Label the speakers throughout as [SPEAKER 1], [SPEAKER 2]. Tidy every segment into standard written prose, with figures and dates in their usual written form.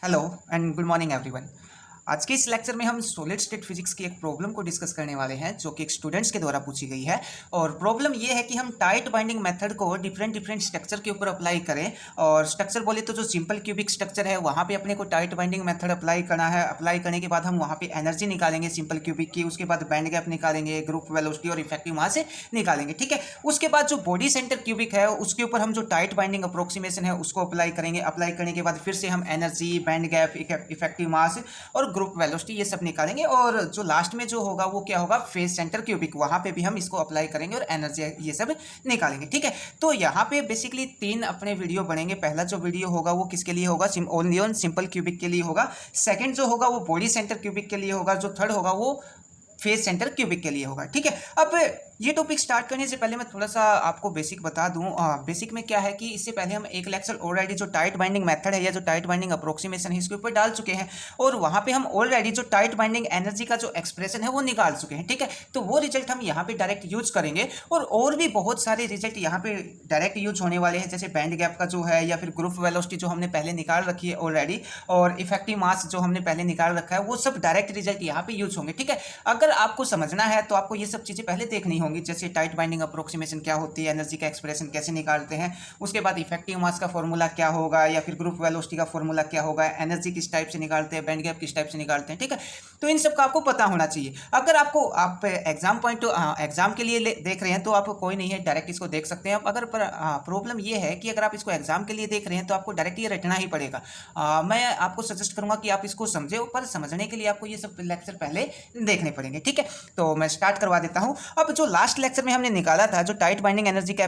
[SPEAKER 1] Hello and good morning everyone. आज के इस लेक्चर में हम सॉलिड स्टेट फिजिक्स की एक प्रॉब्लम को डिस्कस करने वाले हैं जो कि एक स्टूडेंट्स के द्वारा पूछी गई है। और प्रॉब्लम ये है कि हम टाइट बाइंडिंग मेथड को डिफरेंट डिफरेंट स्ट्रक्चर के ऊपर अप्लाई करें। और स्ट्रक्चर बोले तो जो सिंपल क्यूबिक स्ट्रक्चर है वहाँ पे अपने को टाइट बाइंडिंग मेथड अप्लाई करना है। अप्लाई करने के बाद हम वहाँ पे एनर्जी निकालेंगे सिंपल क्यूबिक की, उसके बाद बैंड गैप निकालेंगे, ग्रुप वेलोसिटी और इफेक्टिव मास से निकालेंगे। ठीक है, उसके बाद जो बॉडी सेंटर क्यूबिक है उसके ऊपर हम जो टाइट बाइंडिंग अप्रोक्सीमेशन है उसको अप्लाई करेंगे। अप्लाई करने के बाद फिर से हम एनर्जी, बैंड गैप, इफेक्टिव मास और ग्रुप वेलोसिटी ये सब निकालेंगे। और जो लास्ट में जो होगा वो क्या होगा, फेस सेंटर क्यूबिक, वहां पे भी हम इसको अप्लाई करेंगे और एनर्जी ये सब निकालेंगे। ठीक है, तो यहाँ पे बेसिकली तीन अपने वीडियो बनेंगे। पहला जो वीडियो होगा वो किसके लिए होगा, ओनली ऑन सिंपल क्यूबिक के लिए होगा। सेकंड जो होगा वो बॉडी सेंटर क्यूबिक के लिए होगा। जो थर्ड होगा वो फेस सेंटर क्यूबिक के लिए होगा। ठीक है, अब ये टॉपिक स्टार्ट करने से पहले मैं थोड़ा सा आपको बेसिक बता दूं। बेसिक में क्या है कि इससे पहले हम एक लेक्चर ऑलरेडी जो टाइट बाइंडिंग मेथड है या जो टाइट बाइंडिंग अप्रोक्सीमेशन है इसके ऊपर डाल चुके हैं। और वहां पे हम ऑलरेडी जो टाइट बाइंडिंग एनर्जी का जो एक्सप्रेशन है वो निकाल चुके हैं। ठीक है, तो वो रिजल्ट हम यहाँ पे डायरेक्ट यूज करेंगे। और भी बहुत सारे रिजल्ट यहाँ पे डायरेक्ट यूज होने वाले हैं, जैसे बैंड गैप का जो है या फिर ग्रुप वेलोसिटी जो हमने पहले निकाल रखी है ऑलरेडी, और इफेक्टिव मास जो हमने पहले निकाल रखा है, वो सब डायरेक्ट रिजल्ट यहाँ पे यूज होंगे। ठीक है, अगर आपको समझना है तो आपको ये सब चीजें पहले देखनी होंगी, जैसे टाइट बाइंडिंग अप्रोक्सीमेशन क्या होती है, एनर्जी का एक्सप्रेशन कैसे निकालते हैं, उसके बाद इफेक्टिव मास का फॉर्मूला क्या होगा या फिर ग्रुप वेलोसिटी का फॉर्मूला क्या होगा, एनर्जी किस टाइप से निकालते हैं, बैंड गैप किस टाइप से निकालते हैं। ठीक है, तो इन सब का आपको पता होना चाहिए। अगर आप एग्जाम के लिए देख रहे हैं तो आप कोई नहीं है, डायरेक्ट इसको देख सकते हैं आप। अगर प्रॉब्लम ये है कि अगर आप इसको एग्जाम के लिए देख रहे हैं तो आपको डायरेक्ट ये रटना ही पड़ेगा। मैं आपको सजेस्ट करूंगा कि आप इसको समझे, पर समझने के लिए आपको ये सब लेक्चर पहले देखने पड़ेंगे। ठीक है, तो मैं स्टार्ट करवा देता हूं। अब जो लास्ट लेक्चर में हमने निकाला था, जो टाइट बाइंडिंग एनर्जी का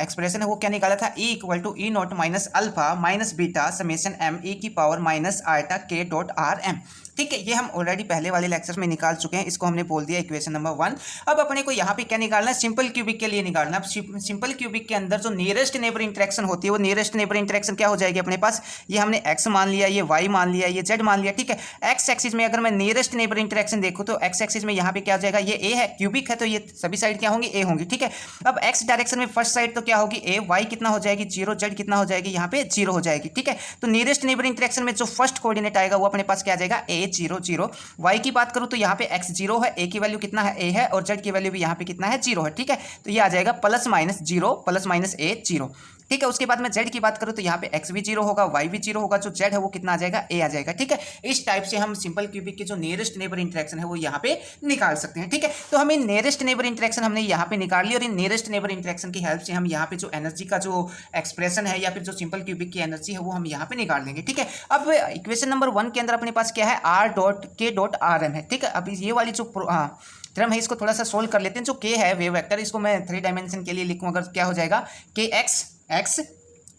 [SPEAKER 1] एक्सप्रेशन है, वो क्या निकाला था, E equal to E naught minus alpha minus beta summation M E की पावर माइनस आर्टा के डॉट आर एम। ठीक है, ये हम ऑलरेडी पहले वाले लेक्चर में निकाल चुके हैं। इसको हमने बोल दिया इक्वेशन नंबर 1। अब अपने को यहाँ पे क्या निकालना है, सिंपल क्यूबिक के लिए निकालना है। अब सिंपल क्यूबिक के अंदर जो नियरेस्ट नेबर इंटरेक्शन होती है, वो नियरेस्ट नेबर इंटरेक्शन क्या हो जाएगी अपने पास, ये हमने x मान लिया, ये y मान लिया, ये z मान लिया। ठीक है, x एक्सिस में अगर मैं नियरेस्ट नेबर इंटरेक्शन देखूँ तो x एक्सिस में यहाँ पे क्या हो जाएगा, ये a है, क्यूबिक है तो ये सभी साइड क्या होंगी, a होंगी। ठीक है, अब x डायरेक्शन में फर्स्ट साइड तो क्या होगी a, y कितना हो जाएगी 0, z कितना हो जाएगी यहाँ पे 0 हो जाएगी। ठीक है, तो नियरेस्ट नेबर इंटरेक्शन में जो फर्स्ट कोऑर्डिनेट आएगा वो अपने पास क्या आ जाएगा, a 0 0। y की बात करूं तो यहाँ पे x 0 है, a की वैल्यू कितना है a है, और z की वैल्यू भी यहाँ पे कितना है 0 है। ठीक है, तो ये आ जाएगा plus minus 0 plus minus a 0। ठीक है, उसके बाद में z की बात करूं तो यहाँ पे x भी 0 होगा, y भी 0 होगा, जो z है वो कितना आ जाएगा a आ जाएगा। ठीक है, इस टाइप से हम सिंपल क्यूबिक के जो नियरेस्ट नेबर इंटरेक्शन है वो यहाँ पे निकाल सकते हैं। ठीक है, तो हमें नियरेस्ट नेबर इंटरेक्शन हमने यहाँ पे निकाल ली, और इन नियरेस्ट नेबर इंटरेक्शन की हेल्प से हम यहाँ पे जो एनर्जी का जो एक्सप्रेशन है या फिर जो सिंपल क्यूबिक की एनर्जी है वो हम यहाँ पे निकाल लेंगे। ठीक है, अब इक्वेशन नंबर 1 के अंदर अपने पास क्या है, r डॉट के डॉट आर एम है। ठीक है, अब ये वाली जो टर्म है इसको थोड़ा सा सोल्व कर लेते हैं। जो k है वेव वेक्टर, इसको मैं 3 डायमेंशन के लिए लिखूं, अगर क्या हो जाएगा, के एक्स एक्स,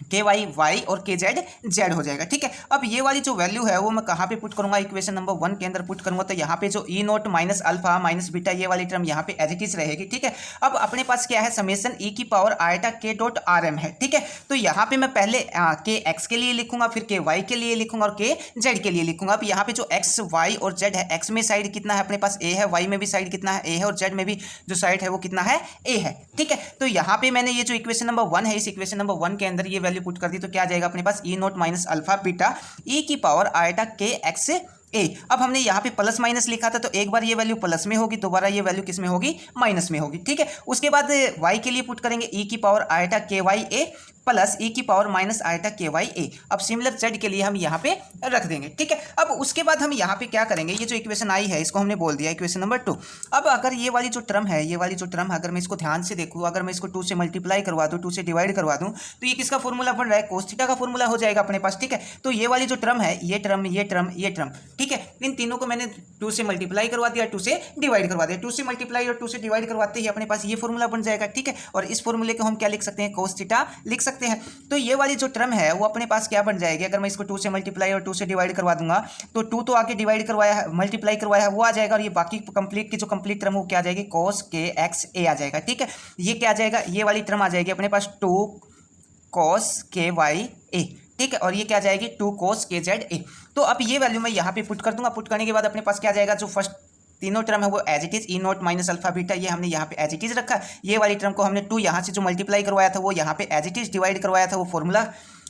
[SPEAKER 1] के वाई वाई और के जेड जेड हो जाएगा। ठीक है, अब ये वाली जो वैल्यू है वो मैं कहाँ पे पुट करूंगा, इक्वेशन नंबर 1 के अंदर पुट करूंगा। तो यहाँ पे जो E naught minus alpha minus beta ये वाली टर्म यहाँ पे एज इट इज रहेगी। ठीक है, अब अपने पास क्या है, समेशन ई की power iota K dot R M है। ठीक है, तो यहाँ पे मैं पहले के एक्स के लिए लिखूंगा, फिर के वाई के लिए लिखूंगा और के जेड के लिए लिखूंगा। अब यहाँ पे जो एक्स वाई और जेड है, एक्स में साइड कितना है अपने पास a है, वाई में भी साइड कितना है a है, और जेड में भी जो साइड है वो कितना है a है। ठीक है, तो यहाँ पे मैंने ये जो इक्वेशन नंबर 1 है, इस इक्वेशन नंबर 1 के अंदर ये वैल्यू पुट कर दी, तो क्या आ जाएगा अपने पास, E naught minus alpha beta E की पावर आयटा के एक्स ए। अब हमने यहाँ पे प्लस माइनस लिखा था, तो एक बार ये वैल्यू प्लस में होगी, दोबारा ये वैल्यू किस में होगी, माइनस में होगी। ठीक है, उसके बाद y के लिए पुट करेंगे ई की पावर आयटा के वाई ए प्लस ई की पावर माइनस आयटा के वाई ए। अब सिमिलर जेड के लिए हम यहाँ पे रख देंगे। ठीक है, अब उसके बाद हम यहाँ पे क्या करेंगे, ये जो इक्वेशन आई है इसको हमने बोल दिया इक्वेशन नंबर 2। अब अगर ये वाली जो टर्म है, ये वाली जो टर्म है, अगर मैं इसको ध्यान से देखूँ, अगर मैं इसको 2 से मल्टीप्लाई करवा दूँ, 2 से डिवाइड करवा दूँ, तो ये किसका फॉर्मूला बन रहा है, कोस थीटा का फॉर्मूला हो जाएगा अपने पास। ठीक है, तो ये वाली जो टर्म है, ये टर्म ये टर्म ये टर्म, ठीक है, इन तीनों को मैंने 2 से मल्टीप्लाई करवा दिया, 2 से डिवाइड करवा दिया। 2 से मल्टीप्लाई और 2 से डिवाइड करवाते ही अपने पास ये फॉर्मूला बन जाएगा। ठीक है, और इस फॉर्मूले को हम क्या लिख सकते हैं, कोस थीटा लिख सकते हैं। तो ये वाली जो टर्म है वो अपने पास क्या बन जाएगी, अगर मैं इसको 2 से मल्टीप्लाई और 2 से डिवाइड करवा दूंगा, तो 2 तो आगे डिवाइड करवाया है, मल्टीप्लाई करवाया है, वो आ जाएगा, और ये बाकी कंप्लीट की जो कंप्लीट टर्म वो क्या आ जाएगी, cos के x a आ जाएगा। ठीक है, ये क्या आ जाएगा, ये वाली टर्म आ जाएगी अपने पास 2 cos के y a। ठीक है, और ये क्या आ जाएगी 2 cos के z a। तो अब ये वैल्यू मैं यहाँ पे पुट कर दूंगा। पुट करने के बाद अपने पास क्या आ जाएगा, जो फर्स्ट तीनों टर्म है वो as it is E naught minus alpha beta, ये हमने यहाँ पे एज इट इज रखा। ये वाली टर्म को हमने 2 यहाँ से जो मल्टीप्लाई करवाया था वो यहाँ पे एज इट इज डिवाइड करवाया था, वो फॉर्मूला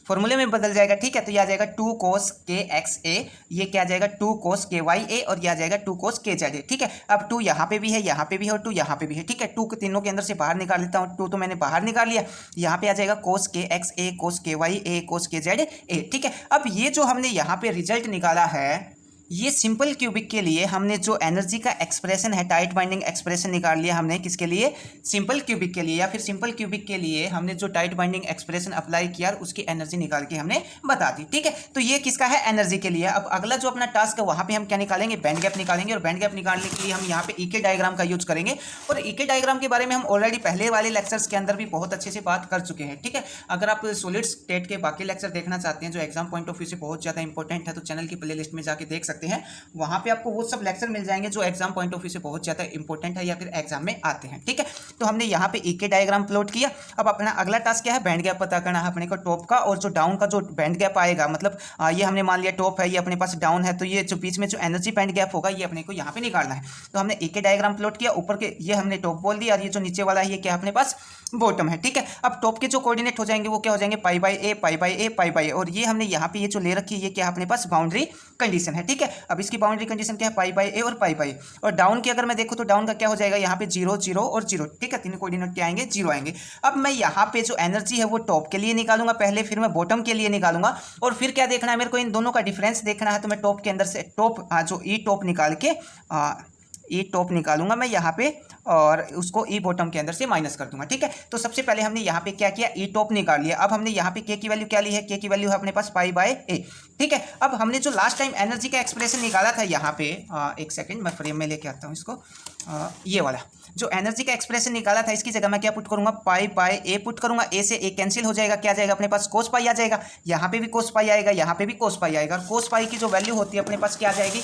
[SPEAKER 1] फॉर्मूले में बदल जाएगा, ठीक है। तो ये आ जाएगा 2 cos के एक्स ए, ये क्या आ जाएगा 2 cos के वाई ए, और ये आ जाएगा 2 cos के जेड ए, ठीक है। अब 2 यहाँ पे भी है, यहाँ पे भी है, और 2 यहाँ पे भी है, ठीक है। 2 को तीनों के अंदर से बाहर निकाल लेता हूँ, 2 तो मैंने बाहर निकाल लिया। यहाँ पे आ जाएगा cos के एक्स ए, cos के वाई ए, cos के जेड ए, ठीक है। अब ये जो हमने यहाँ पे रिजल्ट निकाला है, ये सिंपल क्यूबिक के लिए हमने जो एनर्जी का एक्सप्रेशन है, टाइट बाइंडिंग एक्सप्रेशन निकाल लिया हमने, किसके लिए, सिंपल क्यूबिक के लिए, या फिर सिंपल क्यूबिक के लिए हमने जो टाइट बाइंडिंग एक्सप्रेशन अप्लाई किया उसकी एनर्जी निकाल के हमने बता दी, ठीक है। तो ये किसका है, एनर्जी के लिए। अब अगला जो अपना टास्क है वहाँ पे हम क्या निकालेंगे, बैंड गैप निकालेंगे, और बैंड गैप निकालने के लिए हम यहाँ पे ईके डायग्राम का यूज करेंगे। और ईके डायग्राम के बारे में हम ऑलरेडी पहले वाले लेक्चर्स के अंदर भी बहुत अच्छे से बात कर चुके हैं, ठीक है। अगर आप सॉलिड स्टेट के बाकी लेक्चर देखना चाहते हैं जो एग्जाम पॉइंट ऑफ व्यू से बहुत ज़्यादा इंपॉर्टेंट है, तो चैनल की प्ले लिस्ट में जाके देख सकते हैं। वहाँ पे आपको वो सब लेक्चर मिल जाएंगे जो एग्जाम पॉइंट ऑफ व्यू से बहुत ज़्यादा इंपॉर्टेंट है या फिर एग्जाम में आते हैं, ठीक है। तो हमने यहाँ पे ईके डायग्राम प्लॉट किया। अब अपना अगला टास्क क्या है, बैंड गैप पता करना है अपने को टॉप का, और जो डाउन का जो बैंड गैप आएगा, मतलब ये हमने मान लिया टॉप है, ये अपने पास डाउन है, तो ये जो बीच में जो एनर्जी बैंड गैप होगा ये अपने को यहाँ पे निकालना है। तो हमने ईके डायग्राम प्लॉट किया, ऊपर के ये हमने टॉप बोल दिया, और ये जो नीचे वाला है ये क्या अपने पास बॉटम है, ठीक है। अब टॉप के जो कोऑर्डिनेट हो जाएंगे वो क्या हो जाएंगे, pi by A, pi by A, pi by A, और ये हमने यहाँ पे ये जो ले रखी है ये क्या अपने पास बाउंड्री कंडीशन है, ठीक है। अब इसकी बाउंड्री कंडीशन क्या है, पाई बाई ए और पाई बाई। और डाउन की अगर मैं देखूँ तो डाउन का क्या हो जाएगा, यहाँ पे 0 0 और 0, ठीक है। तीनों कोऑर्डिनेट क्या आएंगे, 0 आएंगे। अब मैं यहाँ पे जो एनर्जी है वो टॉप के लिए निकालूंगा पहले, फिर मैं बॉटम के लिए निकालूंगा, और फिर क्या देखना है मेरे को, इन दोनों का डिफरेंस देखना है। तो मैं टॉप के अंदर से टॉप जो ई टॉप निकाल के ई टॉप निकालूंगा मैं यहाँ पे, और उसको ई बॉटम के अंदर से माइनस कर दूंगा, ठीक है। तो सबसे पहले हमने यहाँ पे क्या किया, ई टॉप निकाल लिया। अब हमने यहाँ पे के की वैल्यू क्या ली है, के की वैल्यू है अपने पास पाई बाय ए, ठीक है। अब हमने जो लास्ट टाइम एनर्जी का एक्सप्रेशन निकाला था यहाँ पे, एक सेकेंड मैं फ्रेम में लेके आता हूँ इसको, ये वाला जो एनर्जी का एक्सप्रेशन निकाला था इसकी जगह मैं क्या पुट करूंगा, पाई बाय ए पुट करूंगा। ए से ए कैंसिल हो जाएगा, क्या जाएगा अपने पास, कोस पाई आ जाएगा। यहाँ पे भी कोस पाई आएगा, यहाँ पे भी कोस पाई आएगा, और कोस पाई की जो वैल्यू होती है अपने पास क्या आ जाएगी,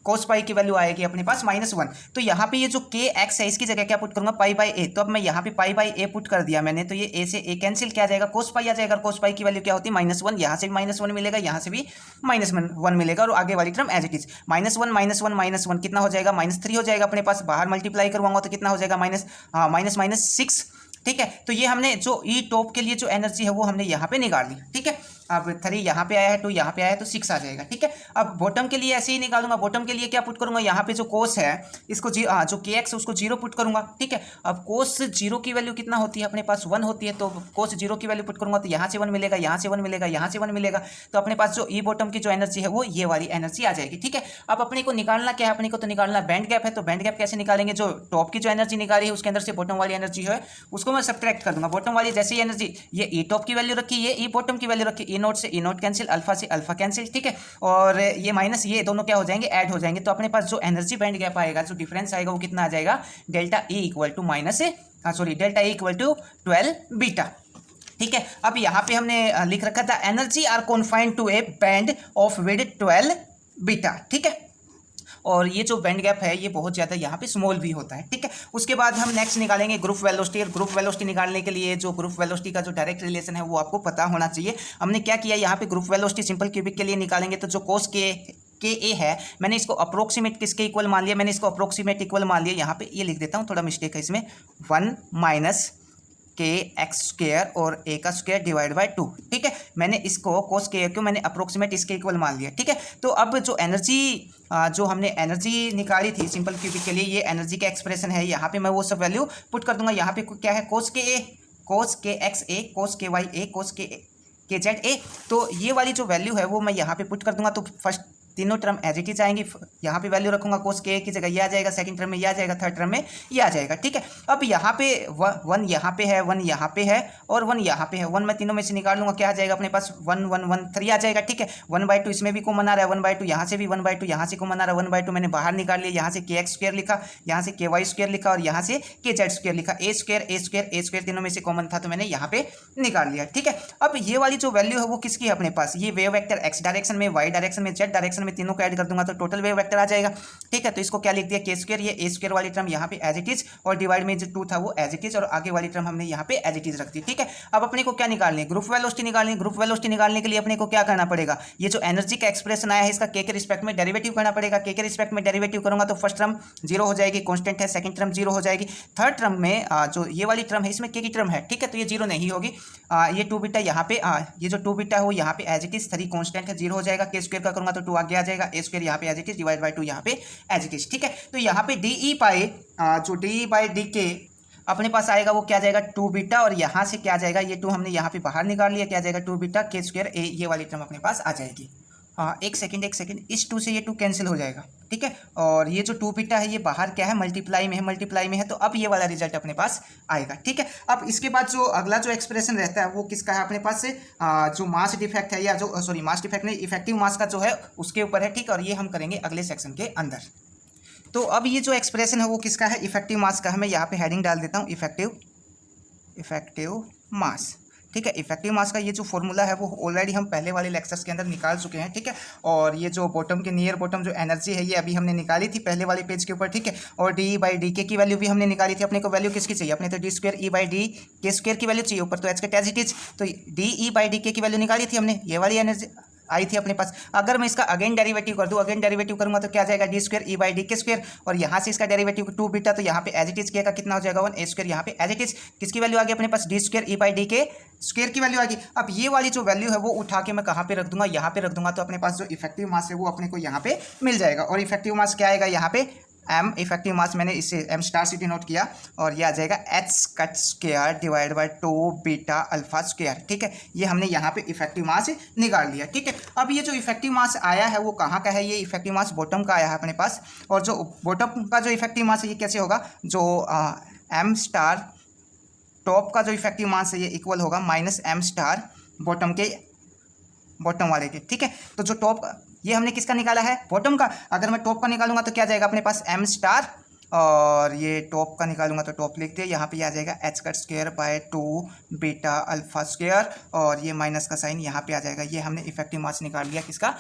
[SPEAKER 1] कोस पाई की वैल्यू आएगी अपने पास -1। तो यहाँ पे ये जो के एक्स है इसकी जगह क्या पुट करूंगा, पाई बाई ए। तो अब मैं यहाँ पे पाई बाई ए पुट कर दिया मैंने, तो ये ए से ए कैंसिल, क्या आ जाएगा, कोस पाई आ जाएगा। कोस पाई की वैल्यू क्या होती है, -1। यहाँ से भी -1 मिलेगा, यहाँ से भी -1 मिलेगा, और आगे वाली टर्म एज इट इज -1 कितना हो जाएगा, -3 हो जाएगा अपने पास। बाहर मल्टीप्लाई करवाऊंगा तो कितना हो जाएगा, -6, ठीक है। तो ये हमने जो ई टॉप के लिए जो एनर्जी है वो हमने यहाँ पे निकाल ली, ठीक है। अब 3 यहाँ पे आया है, 2 यहाँ पे आया है, तो 6 आ जाएगा, ठीक है। अब बॉटम के लिए ऐसे ही निकालूंगा। बॉटम के लिए क्या पुट करूंगा, यहाँ पे जो कोस है इसको जो के एक्स है उसको 0 पुट करूंगा, ठीक है। अब कोस 0 की वैल्यू कितना होती है अपने पास, 1 होती है। तो कोस 0 की वैल्यू पुट करूंगा तो यहाँ से 1 मिलेगा, यहाँ से 1 मिलेगा, यहाँ से 1 मिलेगा। तो अपने पास जो ई बॉटम की जो एनर्जी है वो ये वाली एनर्जी आ जाएगी, ठीक है। अब अपने को निकालना क्या है, अपने को तो निकालना बैंड गैप है। तो बैंड गैप कैसे निकालेंगे, जो टॉप की जो एनर्जी निकाली है उसके अंदर से बॉटम वाली एनर्जी है उसको मैं सब्ट्रैक्ट कर दूंगा। बॉटम वाली जैसी एनर्जी, ये ई टॉप की वैल्यू रखी, ये ई बॉटम की वैल्यू रखी, ई नोट से ई नोट कैंसिल, अल्फा से अल्फा कैंसिल, ठीक है। और ये माइनस ये दोनों क्या हो जाएंगे, ऐड हो जाएंगे। तो अपने पास जो एनर्जी बैंड गैप आएगा, जो डिफरेंस आएगा वो कितना आ जाएगा, delta E equal to delta E equal to 12 beta, ठीक है। अब यहाँ पे हमने लिख रखा था energy are confined to a band of width 12 beta, ठीक है। और ये जो बैंड गैप है ये बहुत ज़्यादा यहाँ पे स्मॉल भी होता है, ठीक है। उसके बाद हम नेक्स्ट निकालेंगे ग्रुप वेलोसिटी। और ग्रुप वेलोसिटी निकालने के लिए जो ग्रुप वेलोसिटी का जो डायरेक्ट रिलेशन है वो आपको पता होना चाहिए। हमने क्या किया, यहाँ पे ग्रुप वेलोसिटी सिंपल क्यूबिक के लिए निकालेंगे तो जो कोस के ए है मैंने इसको अप्रोक्सीमेट किसके इक्वल मान लिया, मैंने इसको अप्रोक्सीमेट इक्वल मान लिया। यहाँ पे ये लिख देता हूँ, थोड़ा मिस्टेक है इसमें, 1 माइनस के एक्स स्क्वायर और ए का स्क्वायर डिवाइड बाय 2, ठीक है। मैंने इसको कोस के को मैंने अप्रोक्सीमेट इसके इक्वल मान लिया, ठीक है। तो अब जो एनर्जी जो हमने एनर्जी निकाली थी सिंपल क्यूबिक के लिए, ये एनर्जी का एक्सप्रेशन है। यहाँ पे मैं वो सब वैल्यू पुट कर दूंगा। यहाँ पे क्या है, कोस के ए, कोस के एक्स ए, कोस के वाई ए, कोस के जेड ए। तो ये वाली जो वैल्यू है वो मैं यहाँ पे पुट कर दूंगा। तो फर्स्ट तीनों टर्म एज इट इज आएंगी, यहाँ पे वैल्यू रखूंगा, कोस के की जगह ये आ जाएगा, सेकंड टर्म में ये आ जाएगा, थर्ड टर्म में ये आ जाएगा, ठीक है। अब यहाँ पे 1 यहाँ पे है, 1 यहाँ पे है और 1 यहाँ पे है। 1 मैं तीनों में से निकाल लूंगा, क्या आ जाएगा अपने पास 1 1 1 3 आ जाएगा, ठीक है। 1/2 इसमें भी कॉमन आ रहा है, 1/2 यहाँ से भी 1/2 यहाँ से कॉमन आ रहा है, 1/2 मैंने बाहर निकाल लिया। यहाँ से के एक्स स्क्वायर लिखा, यहाँ से के वाई स्क्वायर लिखा और यहाँ से के जेड स्क्वायर लिखा। ए स्क्वायर तीनों में से कॉमन था तो मैंने यहाँ पे निकाल लिया, ठीक है। अब ये वाली जो वैल्यू है वो किसकी है अपने पास, ये वेव वेक्टर एक्स डायरेक्शन में, वाई डायरेक्शन में, जेड डायरेक्शन में तीनों को ऐड कर दूंगा तो टोटल वेव वेक्टर आ जाएगा। ठीक है, तो इसको क्या लिख दिया के स्क्वायर, ये ए स्क्वायर वाली टर्म यहाँ पे एज इट इज और डिवाइड में जो 2 था वो एज इट इज और आगे वाली टर्म हमने यहाँ पे एज इट इज रख दी। ठीक है, अब अपने को क्या निकालनी है, ग्रुप वेलोसिटी निकालनी है। ग्रुप वेलोसिटी निकालने के लिए अपने को क्या करना पड़ेगा, ये जो एनर्जी का एक्सप्रेशन आया है इसका के रिस्पेक्ट में डेरिवेटिव करना पड़ेगा। के रिस्पेक्ट में डेरिवेटिव करूंगा तो फर्स्ट टर्म 0 हो जाएगी, कांस्टेंट है, सेकंड टर्म 0 हो जाएगी, थर्ड टर्म में जो ये वाली टर्म है इसमें के की टर्म है। ठीक है, तो ये 0 नहीं होगी, ये 2 बीटा यहाँ पे ये जो 2 बीटा है वो यहाँ पे एज इट इज, 3 कांस्टेंट है, 0 हो जाएगा। के स्क्वायर का करूंगा तो 2 आगे आ जाएगा, ए स्क्वायर यहाँ पे as it is divide by 2 यहाँ पे एज इट इज। ठीक है, तो यहाँ पे डी ई बाई जो डी बाई डी के अपने पास आएगा वो क्या जाएगा 2 बीटा और यहाँ से क्या जाएगा, ये 2 हमने यहाँ पे बाहर निकाल लिया, क्या जाएगा 2 बीटा के स्क्वायर ए, ये वाली टर्म अपने पास आ जाएगी। एक सेकंड, इस 2 से ये 2 कैंसिल हो जाएगा। ठीक है, और ये जो 2 बीटा है ये बाहर क्या है, मल्टीप्लाई में है, तो अब ये वाला रिजल्ट अपने पास आएगा। ठीक है, अब इसके बाद जो अगला जो एक्सप्रेशन रहता है वो किसका है अपने पास से, जो मास डिफेक्ट है या जो सॉरी मास डिफेक्ट नहीं, इफेक्टिव मास का जो है उसके ऊपर है। ठीक है, और ये हम करेंगे अगले सेक्शन के अंदर। तो अब ये जो एक्सप्रेशन है वो किसका है, इफेक्टिव मास का है। मैं यहाँ पे हेडिंग डाल देता हूँ इफेक्टिव मास। ठीक है, इफेक्टिव मास का ये जो फॉर्मूला है वो ऑलरेडी हम पहले वाले लेक्चर्स के अंदर निकाल चुके हैं। ठीक है, और ये जो बॉटम के नियर बॉटम जो एनर्जी है ये अभी हमने निकाली थी पहले वाले पेज के ऊपर। ठीक है, और डी बाई डी के की वैल्यू भी हमने निकाली थी। अपने को वैल्यू किसकी चाहिए, अपने तो D square E by D के स्क्वायर की वैल्यू चाहिए, ऊपर तो एच का एज इट इज, तो डी ई बाई डी के की वैल्यू निकाली थी हमने, ये वाली एनर्जी आई थी अपने पास। अगर मैं इसका अगेन डेरिवेटिव कर दूं, अगेन डेरिवेटिव करूंगा तो क्या जाएगा D square E by D के स्क्वायर, और यहाँ से इसका डेरिवेटिव 2 बीटा, तो यहाँ पे एज इट इज के का कितना हो जाएगा 1 ए स्क्वायर, यहाँ पे एज इट इज किसकी वैल्यू आ गई अपने पास, D square E by D के स्क्वायर की वैल्यू आ गई। अब ये वाली जो वैल्यू है वो उठा के मैं कहाँ पे रख दूंगा, यहाँ पे रख दूंगा, तो अपने पास जो इफेक्टिव मास है वो अपने को यहाँ पे मिल जाएगा। और इफेक्टिव मास क्या आएगा यहाँ पे, एम इफेक्टिव मास मैंने इससे एम स्टार से डिनोट किया और ये आ जाएगा H cut square divide by 2 beta alpha square. ठीक है, ये हमने यहाँ पे इफेक्टिव मास निकाल लिया। ठीक है, अब ये जो इफेक्टिव मास आया है वो कहाँ का है, ये इफेक्टिव मास बॉटम का आया है अपने पास। और जो बॉटम का जो इफेक्टिव मास है ये कैसे होगा, जो एम स्टार टॉप का जो इफेक्टिव मास है ये इक्वल होगा माइनस एम स्टार बॉटम वाले के। ठीक है, तो जो टॉप ये हमने किसका निकाला है, बॉटम का। अगर मैं टॉप का निकालूंगा तो क्या जाएगा अपने पास एम स्टार, और ये टॉप का निकालूंगा तो टॉप लिख दिया, यहाँ पे आ जाएगा H cut square by 2 beta alpha square, और ये माइनस का साइन यहाँ पे आ जाएगा। ये हमने इफेक्टिव मास निकाल लिया किसका,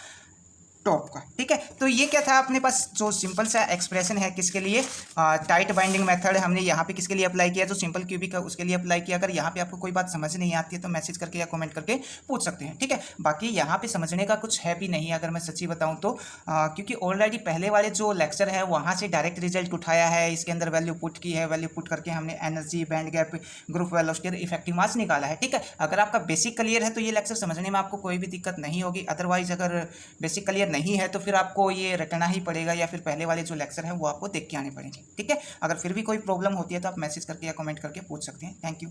[SPEAKER 1] टॉप का। ठीक है, तो ये क्या था अपने पास जो सिंपल सा एक्सप्रेशन है किसके लिए, टाइट बाइंडिंग मेथड हमने यहाँ पे किसके लिए अप्लाई किया, जो सिंपल क्यूबिक है उसके लिए अप्लाई किया। अगर यहाँ पे आपको कोई बात समझ नहीं आती है तो मैसेज करके या कमेंट करके पूछ सकते हैं। ठीक है, बाकी यहाँ पे समझने का कुछ है भी नहीं अगर मैं सच्ची बताऊँ तो, क्योंकि ऑलरेडी पहले वाले जो लेक्चर है वहाँ से डायरेक्ट रिजल्ट उठाया है, इसके अंदर वैल्यू पुट की है, वैल्यू पुट करके हमने energy, band gap, group velocity, effective mass निकाला है। ठीक है, अगर आपका बेसिक क्लियर है तो ये लेक्चर समझने में आपको कोई भी दिक्कत नहीं होगी। अदरवाइज अगर बेसिक क्लियर नहीं है तो फिर आपको ये रटना ही पड़ेगा या फिर पहले वाले जो लेक्चर है वो आपको देख के आने पड़ेंगे। ठीक है, अगर फिर भी कोई प्रॉब्लम होती है तो आप मैसेज करके या कमेंट करके पूछ सकते हैं। Thank you.